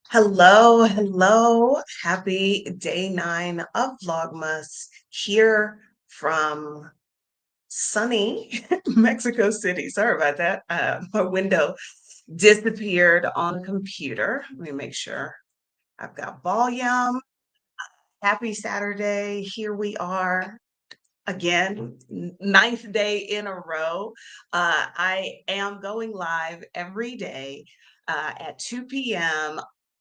Hello, hello. Happy day 9 of Vlogmas here from sunny Mexico City. Sorry about that. My window disappeared on the computer. Let me make sure I've got volume. Happy Saturday. Here we are again, ninth day in a row. I am going live every day at 2 p.m.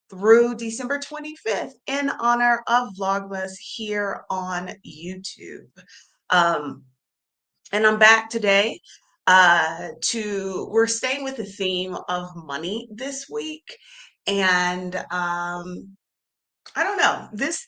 through December 25th in honor of Vlogmas here on YouTube. Um, and I'm back today we're staying with the theme of money this week. And I don't know. This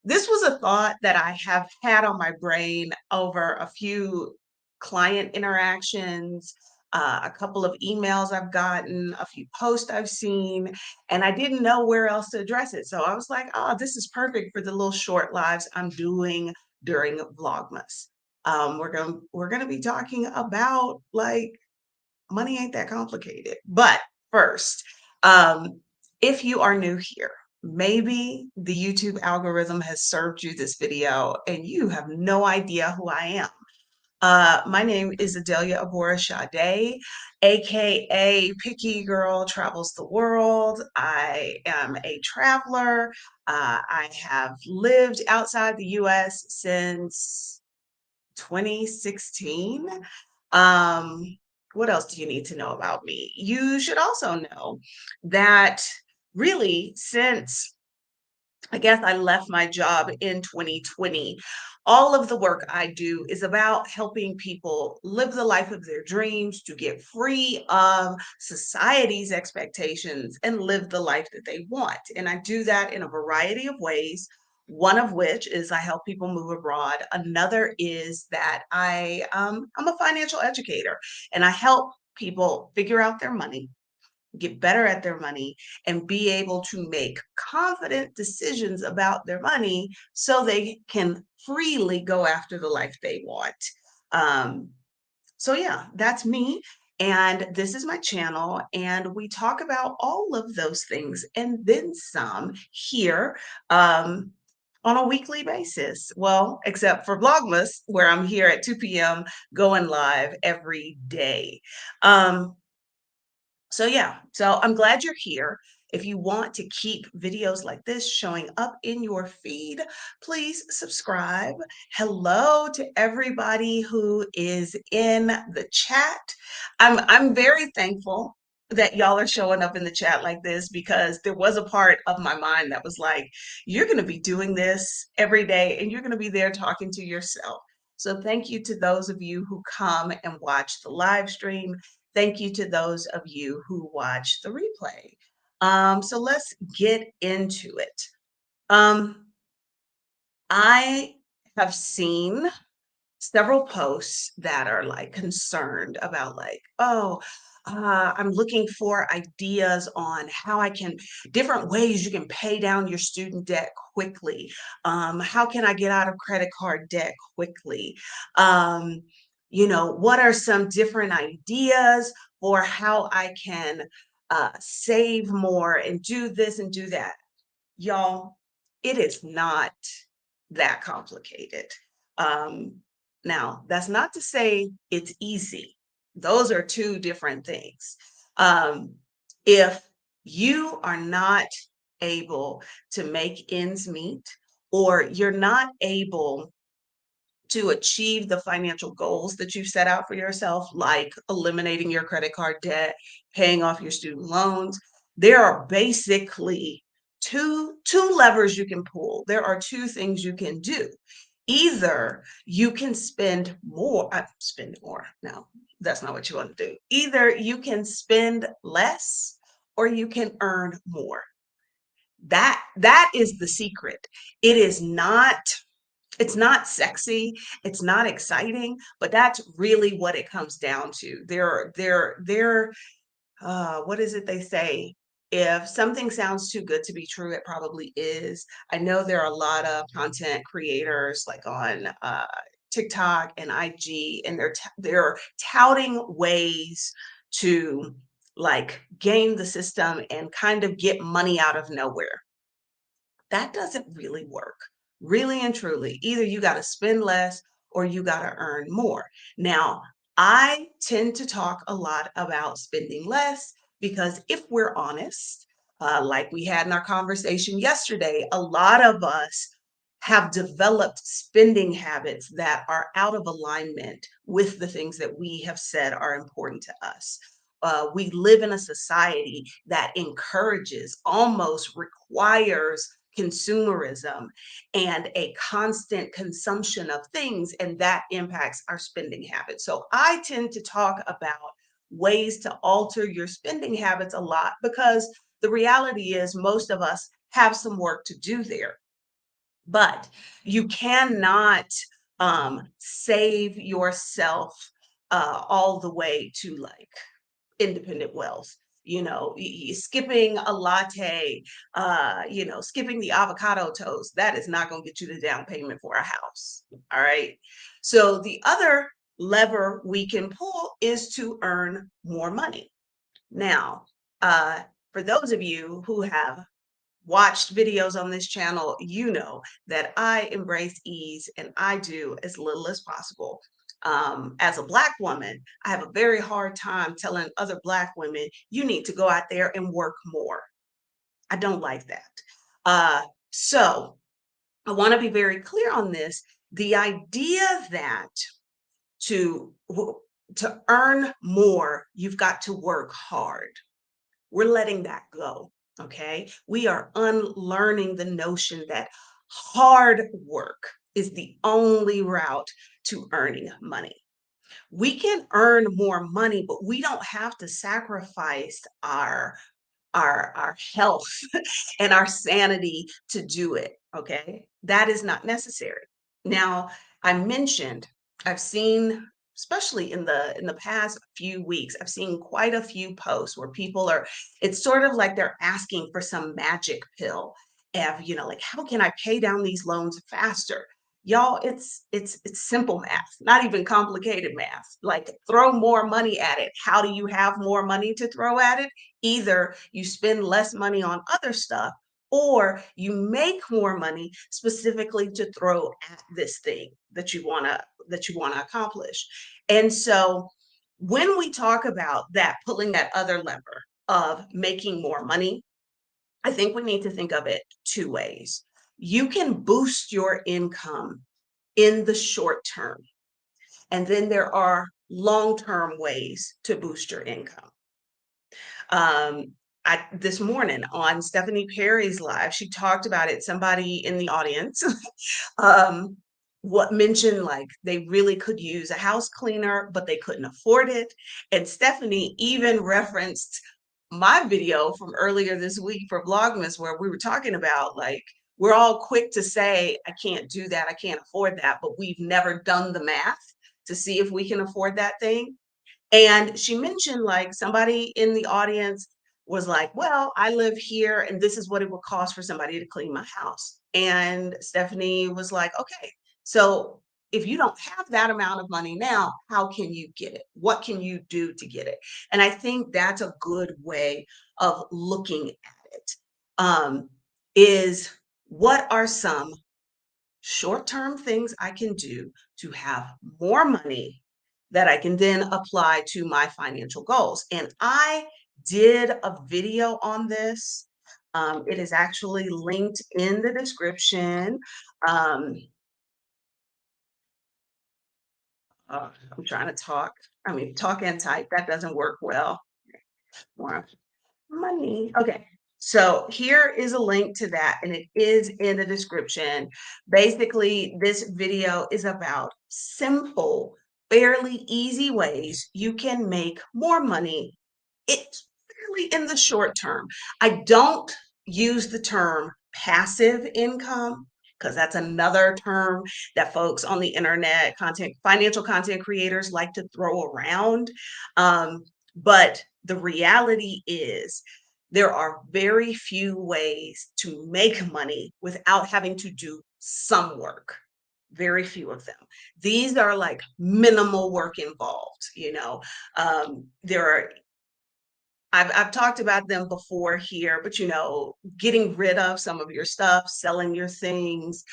was a thought that I have had on my brain over a few client interactions, a couple of emails I've gotten, a few posts I've seen, and I didn't know where else to address it. So I was like, oh, this is perfect for the little short lives I'm doing during Vlogmas. We're gonna be talking about like money ain't that complicated. But first, um, if you are new here, maybe the YouTube algorithm has served you this video and you have no idea who I am. My name is Adelia Abora Sade, aka Picky Girl Travels the World. I am a traveler. I have lived outside the US since 2016. Um, what else do you need to know about me? You should also know that really since I guess I left my job in 2020. All of the work I do is about helping people live the life of their dreams, to get free of society's expectations and live the life that they want. And I do that in a variety of ways. One of which is I help people move abroad. Another is that I'm a financial educator and I help people figure out their money, get better at their money, and be able to make confident decisions about their money so they can freely go after the life they want. Um, so, yeah, that's me. And this is my channel. And we talk about all of those things and then some here on a weekly basis. Well, except for Vlogmas, where I'm here at 2 p.m. going live every day. Um, so yeah, so I'm glad you're here. If you want to keep videos like this showing up in your feed, please subscribe. Hello to everybody who is in the chat. I'm very thankful that y'all are showing up in the chat like this because there was a part of my mind that was like, you're going to be doing this every day and you're going to be there talking to yourself. So thank you to those of you who come and watch the live stream. Thank you to those of you who watch the replay. So let's get into it. Um, I have seen several posts that are like concerned about like, oh, I'm looking for ideas on how I can, different ways you can pay down your student debt quickly. How can I get out of credit card debt quickly? Um, what are some different ideas for how I can save more and do this and do that? Y'all, it is not that complicated. Um, Now, that's not to say it's easy. Those are two different things. Um, if you are not able to make ends meet, or you're not able to achieve the financial goals that you've set out for yourself, like eliminating your credit card debt, paying off your student loans, there are basically two levers you can pull. There are two things you can do. Either you can spend more. No, that's not what you want to do. Either you can spend less or you can earn more. That is the secret. It is not it's not sexy, it's not exciting, but that's really what it comes down to. What is it they say? If something sounds too good to be true, it probably is. I know there are a lot of content creators like on TikTok and IG, and they're touting ways to like game the system and kind of get money out of nowhere. That doesn't really work. Really and truly, either you got to spend less or you got to earn more. Now, I tend to talk a lot about spending less because if we're honest, like we had in our conversation yesterday, a lot of us have developed spending habits that are out of alignment with the things that we have said are important to us. We live in a society that encourages, almost requires consumerism and a constant consumption of things, and that impacts our spending habits. So I tend to talk about ways to alter your spending habits a lot because the reality is most of us have some work to do there. But you cannot save yourself all the way to like independent wealth. Skipping a latte, skipping the avocado toast, that is not going to get you the down payment for a house. All right. So the other lever we can pull is to earn more money. Now, uh, for those of you who have watched videos on this channel, you know that I embrace ease and I do as little as possible. As a Black woman, I have a very hard time telling other Black women, you need to go out there and work more. I don't like that. Uh, so I want to be very clear on this. The idea that to to earn more, you've got to work hard. We're letting that go. Okay. We are unlearning the notion that hard work is the only route to earning money. We can earn more money, but we don't have to sacrifice our health and our sanity to do it. Okay. That is not necessary. Now, I mentioned I've seen, especially in the past few weeks, I've seen quite a few posts where people are, it's sort of like they're asking for some magic pill of, like, how can I pay down these loans faster? Y'all, it's simple math, not even complicated math. Like, throw more money at it. How do you have more money to throw at it? Either you spend less money on other stuff or you make more money specifically to throw at this thing that you want to accomplish. And so when we talk about that, pulling that other lever of making more money, I think we need to think of it two ways. You can boost your income in the short term, and then there are long-term ways to boost your income. Um, this morning on Stephanie Perry's live, she talked about it. Somebody in the audience um, what mentioned like they really could use a house cleaner, but they couldn't afford it. And Stephanie even referenced my video from earlier this week for Vlogmas, where we were talking about like we're all quick to say, I can't do that, I can't afford that, but we've never done the math to see if we can afford that thing. And she mentioned like somebody in the audience was like, well, I live here and this is what it would cost for somebody to clean my house. And Stephanie was like, okay, so if you don't have that amount of money now, how can you get it? What can you do to get it? And I think that's a good way of looking at it. Is what are some short-term things I can do to have more money that I can then apply to my financial goals. And I did a video on this. It is actually linked in the description. Um, I'm trying to talk. I mean, talk and type, that doesn't work well. More money. Okay. So here is a link to that, and it is in the description. Basically, this video is about simple, fairly easy ways you can make more money. It's fairly in the short term. I don't use the term passive income because that's another term that folks on the internet, financial content creators like to throw around. But the reality is there are very few ways to make money without having to do some work. Very few of them. These are like minimal work involved. There are I've talked about them before here, but getting rid of some of your stuff, selling your things,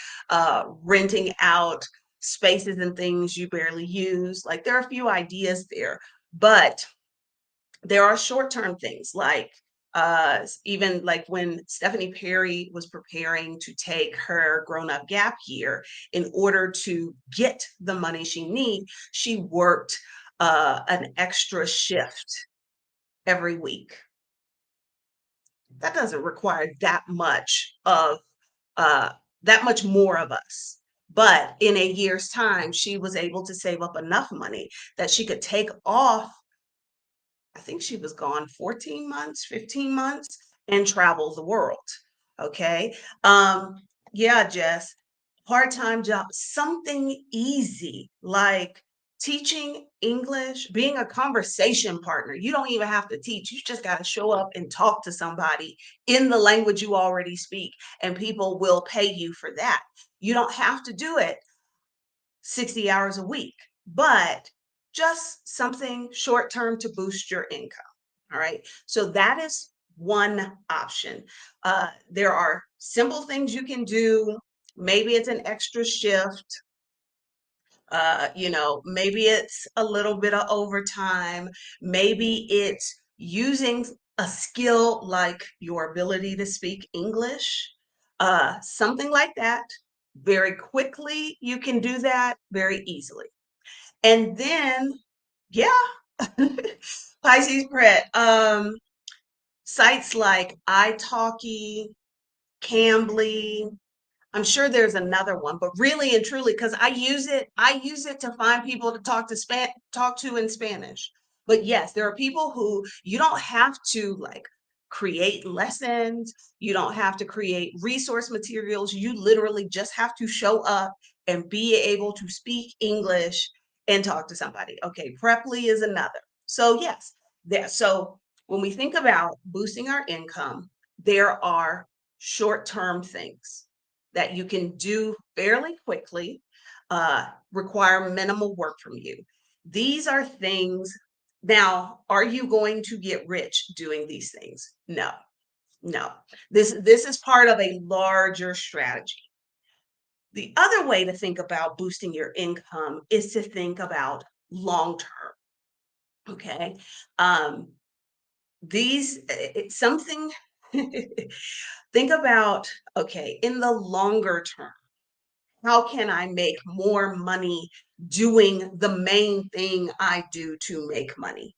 renting out spaces and things you barely use. Like there are a few ideas there, but there are short-term things like even like when Stephanie Perry was preparing to take her grown-up gap year in order to get the money she worked an extra shift every week. That doesn't require uh that much more of us. But in a year's time, she was able to save up enough money that she could take off. I think she was gone 14 months, 15 months, and travel the world. Okay. Um, yeah, Jess, part-time job, something easy like teaching English, being a conversation partner. You don't even have to teach. You just got to show up and talk to somebody in the language you already speak, and people will pay you for that. You don't have to do it 60 hours a week, but just something short term to boost your income. All right. So that is one option. There are simple things you can do. Maybe it's an extra shift. Maybe it's a little bit of overtime. Maybe it's using a skill like your ability to speak English, something like that. Very quickly, you can do that very easily. And then, yeah, Pisces Pret, sites like italki, Cambly, I'm sure there's another one, but really and truly, because I use it to find people to talk to in Spanish. But yes, there are people who you don't have to like create lessons, you don't have to create resource materials. You literally just have to show up and be able to speak English and talk to somebody. Okay, Preply is another. So yes, there. So when we think about boosting our income, there are short-term things that you can do fairly quickly, require minimal work from you. These are things. Now, are you going to get rich doing these things? No, no. This is part of a larger strategy. The other way to think about boosting your income is to think about long term. Okay. Um, it's something think about, okay, in the longer term, how can I make more money doing the main thing I do to make money?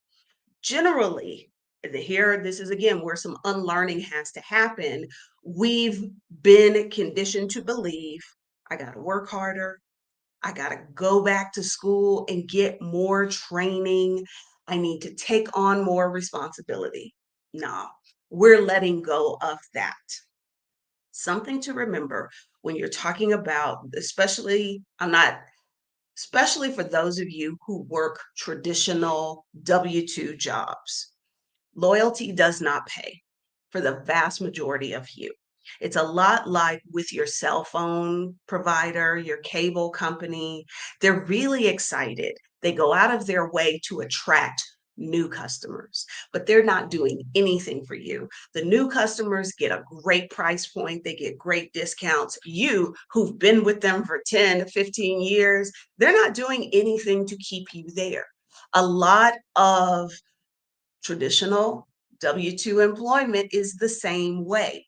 Generally, here, this is again where some unlearning has to happen. We've been conditioned to believe I got to work harder. I got to go back to school and get more training. I need to take on more responsibility. No, we're letting go of that. Something to remember when you're talking about, especially for those of you who work traditional W-2 jobs. Loyalty does not pay for the vast majority of you. It's a lot like with your cell phone provider, your cable company. They're really excited. They go out of their way to attract new customers, but they're not doing anything for you. The new customers get a great price point, they get great discounts. You, who've been with them for 10, 15 years, they're not doing anything to keep you there. A lot of traditional W-2 employment is the same way.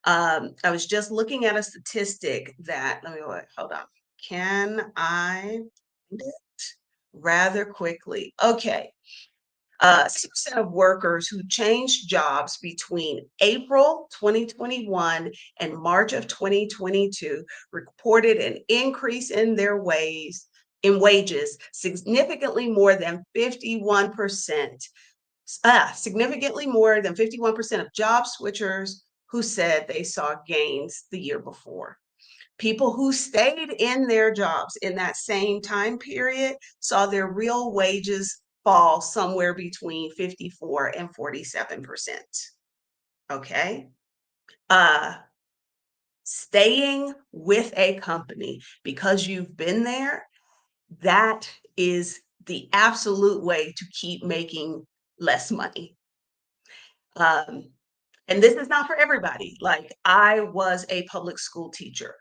I was just looking at a statistic that, let me wait, hold on. Can I find it rather quickly? Okay. 6% of workers who changed jobs between April 2021 and March of 2022 reported an increase in their wages significantly more than 51%. Significantly more than 51% of job switchers who said they saw gains the year before. People who stayed in their jobs in that same time period saw their real wages fall somewhere between 54 and 47%. Okay. Uh, Staying with a company because you've been there, that is the absolute way to keep making less money. Um, and this is not for everybody. Like, I was a public school teacher.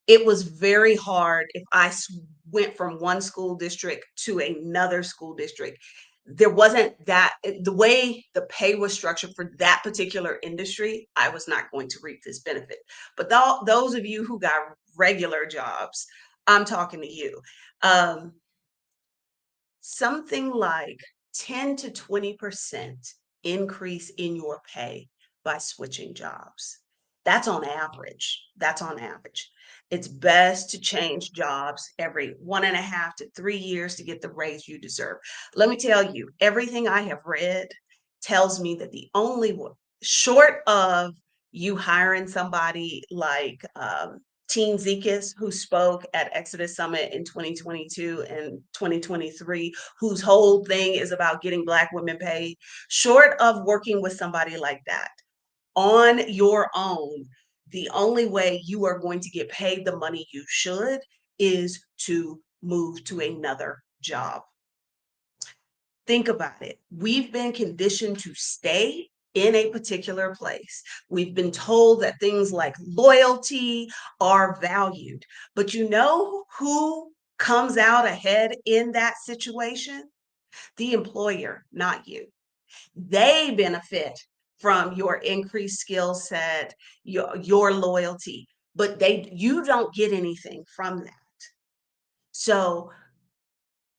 It was very hard if went from one school district to another school district. There wasn't the way the pay was structured for that particular industry, I was not going to reap this benefit. But those of you who got regular jobs, I'm talking to you. Um, Something like 10 to 20% increase in your pay by switching jobs. That's on average. That's on average. It's best to change jobs every 1.5 to 3 years to get the raise you deserve. Let me tell you, everything I have read tells me that the only one, short of you hiring somebody like Teen Zekas, who spoke at Exodus Summit in 2022 and 2023, whose whole thing is about getting Black women paid, short of working with somebody like that on your own, the only way you are going to get paid the money you should is to move to another job. Think about it. We've been conditioned to stay in a particular place. We've been told that things like loyalty are valued. But you know who comes out ahead in that situation? The employer, not you. They benefit from your increased skill set, your loyalty, but you don't get anything from that. So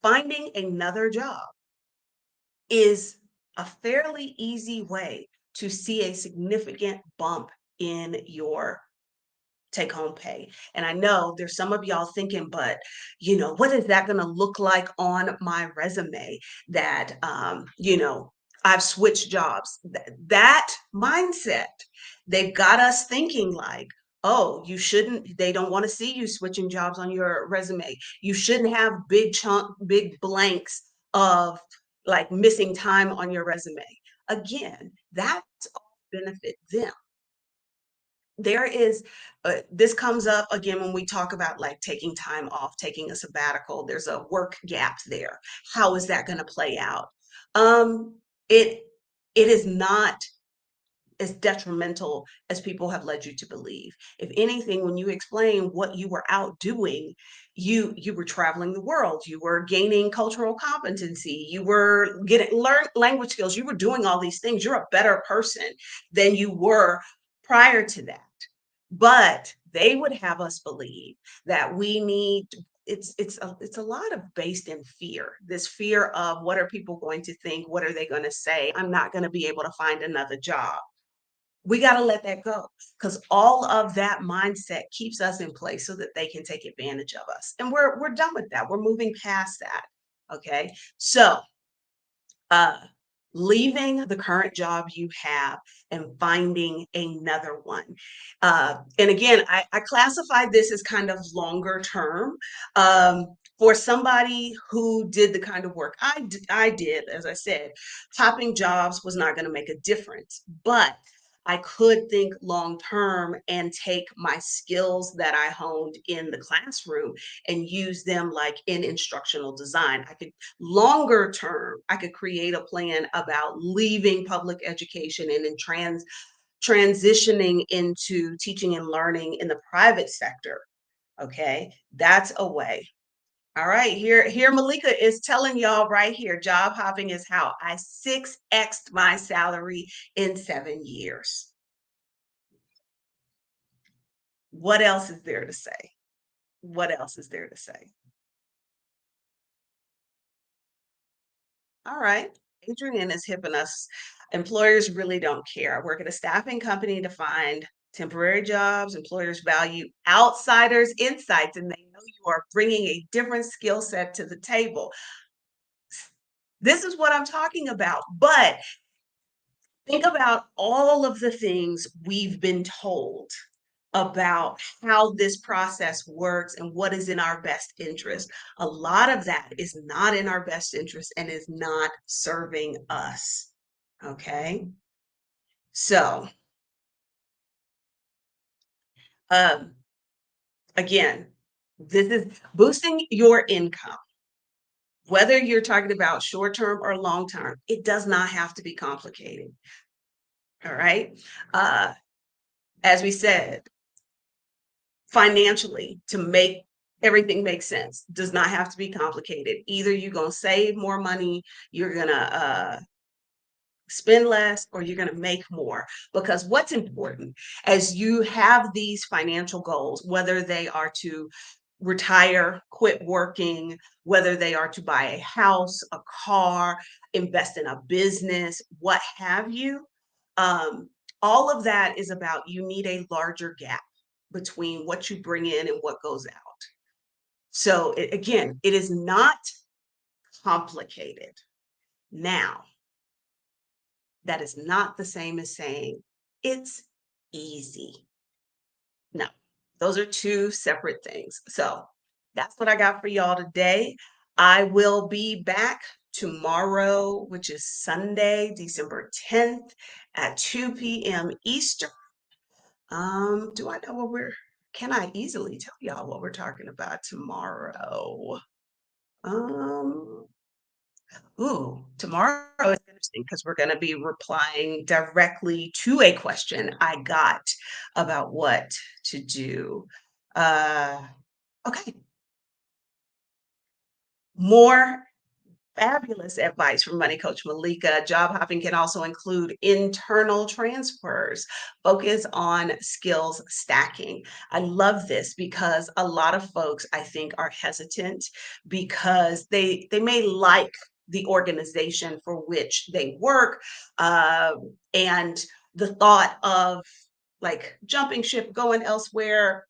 finding another job is a fairly easy way to see a significant bump in your take home pay. And I know there's some of y'all thinking, but what is that going to look like on my resume that, I've switched jobs? That mindset, they've got us thinking like, oh, they don't want to see you switching jobs on your resume. You shouldn't have big blanks of like missing time on your resume. Again, that's all benefit them. There is this comes up again when we talk about like taking time off, taking a sabbatical. There's a work gap there. How is that going to play out? It it is not as detrimental as people have led you to believe. If anything, when you explain what you were out doing, you were traveling the world, you were gaining cultural competency, you were getting learn language skills, you were doing all these things. You're a better person than you were prior to that. But they would have us believe that we need it's a lot of based in fear. This fear of what are people going to think? What are they going to say? I'm not going to be able to find another job. We got to let that go because all of that mindset keeps us in place so that they can take advantage of us. And we're done with that. We're moving past that. Okay. So uh, leaving the current job you have and finding another one. And again, I classify this as kind of longer term. For somebody who did the kind of work I did, as I said, hopping jobs was not going to make a difference. But I could think long term and take my skills that I honed in the classroom and use them like in instructional design. I could longer term, I could create a plan about leaving public education and transitioning into teaching and learning in the private sector. Okay, that's a way. All right, here Malika is telling y'all right here, job hopping is how I 6x'd my salary in 7 years. What else is there to say? What else is there to say? All right. Adrian is hipping us. Employers really don't care. I work at a staffing company to find temporary jobs. Employers value outsiders' insights, and they know you are bringing a different skill set to the table. This is what I'm talking about. But think about all of the things we've been told about how this process works and what is in our best interest. A lot of that is not in our best interest and is not serving us. Okay. So, um, again, this is boosting your income. Whether you're talking about short term or long term, it does not have to be complicated. All right. Uh, as we said, financially, to make everything make sense does not have to be complicated. Either you're going to save more money, you're going to spend less, or you're going to make more. Because what's important as you have these financial goals, whether they are to retire, quit working, whether they are to buy a house, a car, invest in a business, what have you, um, all of that is about you need a larger gap between what you bring in and what goes out. So again, it is not complicated. Now, that is not the same as saying it's easy. No, those are two separate things. So that's what I got for y'all today. I will be back tomorrow, which is Sunday, December 10th at 2 p.m. Eastern. Do I know what can I easily tell y'all what we're talking about tomorrow? Um, Tomorrow is interesting because we're going to be replying directly to a question I got about what to do. Uh, okay, more fabulous advice from Money Coach Malika. Job hopping can also include internal transfers. Focus on skills stacking. I love this because a lot of folks, I think, are hesitant because they may like the organization for which they work, and the thought of like jumping ship, going elsewhere,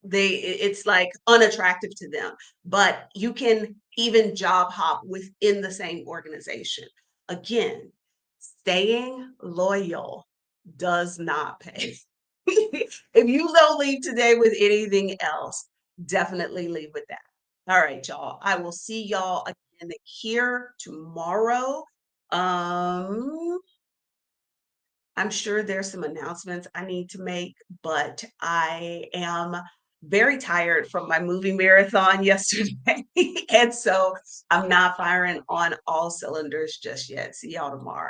it's like unattractive to them, but you can even job hop within the same organization. Again, staying loyal does not pay. If you don't leave today with anything else, definitely leave with that. All right, y'all, I will see y'all again here tomorrow. um I'm sure there's some announcements I need to make, but I am very tired from my movie marathon yesterday. And so I'm not firing on all cylinders just yet. See y'all tomorrow.